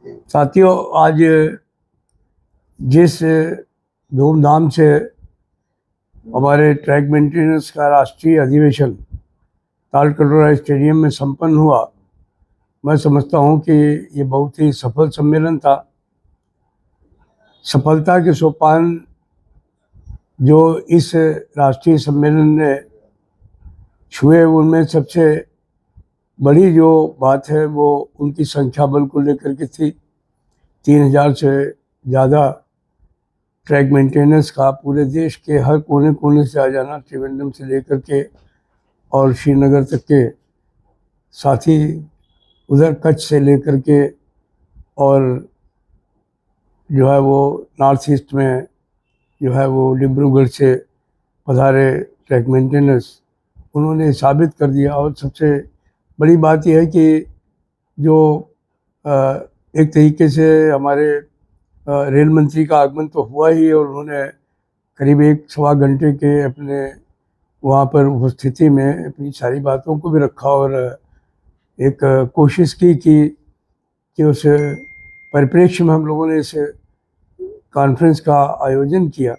साथियों, आज जिस धूमधाम से हमारे ट्रैक मेंटेनेंस का राष्ट्रीय अधिवेशन तालकटोरा स्टेडियम में संपन्न हुआ, मैं समझता हूं कि ये बहुत ही सफल सम्मेलन था। सफलता के सोपान जो इस राष्ट्रीय सम्मेलन ने छुए, उनमें सबसे बड़ी जो बात है वो उनकी संख्या बल को लेकर के थी। 3000 से ज़्यादा ट्रैक मेंटेनेंस का पूरे देश के हर कोने कोने से आ जाना, त्रिवेंद्रम से लेकर के और श्रीनगर तक के, साथ ही उधर कच्छ से लेकर के और जो है वो नॉर्थ ईस्ट में जो है वो डिब्रूगढ़ से पधारे ट्रैक मेंटेनेंस, उन्होंने साबित कर दिया। और सबसे बड़ी बात यह है कि जो एक तरीके से हमारे रेल मंत्री का आगमन तो हुआ ही, और उन्होंने करीब 1-1.25 घंटे के अपने वहाँ पर उपस्थिति में अपनी सारी बातों को भी रखा और एक कोशिश की कि उस परिप्रेक्ष्य में हम लोगों ने इस कॉन्फ्रेंस का आयोजन किया।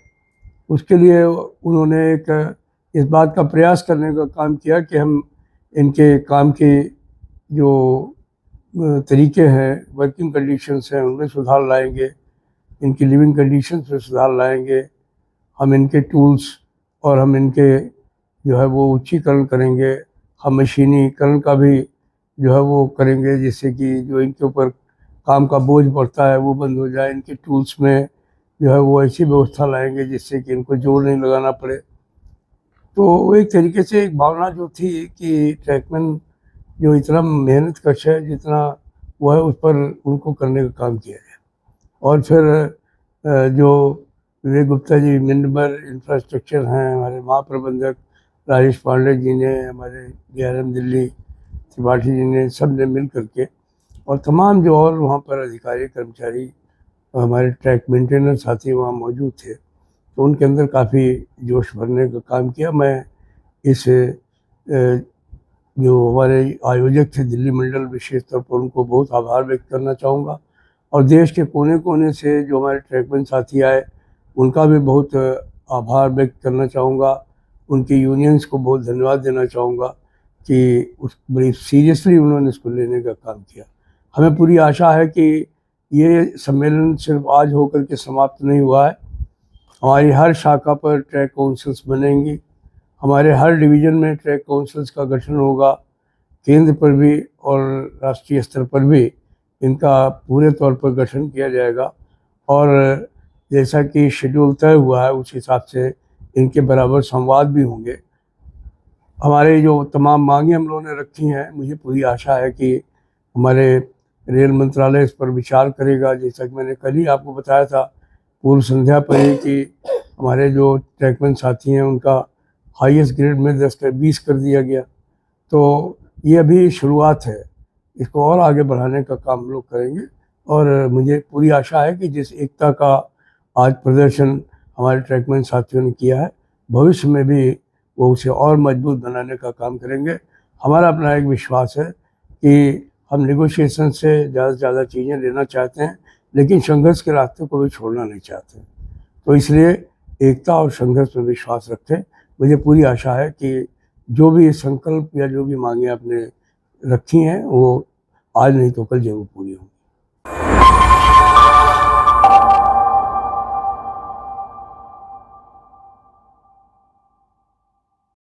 उसके लिए उन्होंने एक इस बात का प्रयास करने का काम किया कि हम इनके काम के जो तरीके हैं, वर्किंग कंडीशंस हैं, उनमें सुधार लाएंगे, इनकी लिविंग कंडीशंस में सुधार लाएंगे, हम इनके टूल्स और हम इनके जो है वो उच्चीकरण करेंगे, हम मशीनीकरण का भी जो है वो करेंगे, जिससे कि जो इनके ऊपर काम का बोझ बढ़ता है वो बंद हो जाए। इनके टूल्स में जो है वो ऐसी व्यवस्था लाएंगे जिससे कि इनको जोर नहीं लगाना पड़े। तो एक तरीके से एक भावना जो थी कि ट्रैकमैन जो इतना मेहनत कश है, जितना वो है उस पर उनको करने का काम किया जाए। और फिर जो विवेक गुप्ता जी मिनबर इंफ्रास्ट्रक्चर हैं, हमारे महाप्रबंधक राजेश पांडे जी ने, हमारे DRM दिल्ली त्रिपाठी जी ने, सब ने मिल करके, और तमाम जो और वहाँ पर अधिकारी कर्मचारी हमारे ट्रैक मेंटेनेंस साथी वहाँ मौजूद थे, तो उनके अंदर काफ़ी जोश भरने का काम किया। मैं इस जो हमारे आयोजक थे दिल्ली मंडल, विशेष तौर पर उनको बहुत आभार व्यक्त करना चाहूँगा। और देश के कोने कोने से जो हमारे ट्रैकमैन साथी आए, उनका भी बहुत आभार व्यक्त करना चाहूँगा। उनकी यूनियंस को बहुत धन्यवाद देना चाहूँगा कि उस बड़ी सीरियसली उन्होंने इसको लेने का काम किया। हमें पूरी आशा है कि ये सम्मेलन सिर्फ आज होकर के समाप्त नहीं हुआ है। हमारी हर शाखा पर ट्रैक काउंसिल्स बनेंगी, हमारे हर डिवीज़न में ट्रैक काउंसिल्स का गठन होगा, केंद्र पर भी और राष्ट्रीय स्तर पर भी इनका पूरे तौर पर गठन किया जाएगा। और जैसा कि शेड्यूल तय हुआ है उस हिसाब से इनके बराबर संवाद भी होंगे। हमारे जो तमाम मांगें हम लोगों ने रखी हैं, मुझे पूरी आशा है कि हमारे रेल मंत्रालय इस पर विचार करेगा। जैसा कि मैंने कल ही आपको बताया था पूर्व संध्या पर ही कि हमारे जो ट्रैकमैन साथी हैं उनका हाईएस्ट ग्रेड में 10 कर दिया गया। तो ये अभी शुरुआत है, इसको और आगे बढ़ाने का काम हम लोग करेंगे। और मुझे पूरी आशा है कि जिस एकता का आज प्रदर्शन हमारे ट्रैकमैन साथियों ने किया है, भविष्य में भी वो उसे और मजबूत बनाने का काम करेंगे। हमारा अपना एक विश्वास है कि हम नेगोशिएशन से ज़्यादा चीज़ें लेना चाहते हैं, लेकिन संघर्ष के रास्ते को भी छोड़ना नहीं चाहते। तो इसलिए एकता और संघर्ष में विश्वास रखें। मुझे पूरी आशा है कि जो भी संकल्प या जो भी मांगे आपने रखी हैं वो आज नहीं तो कल जरूर पूरी होंगी।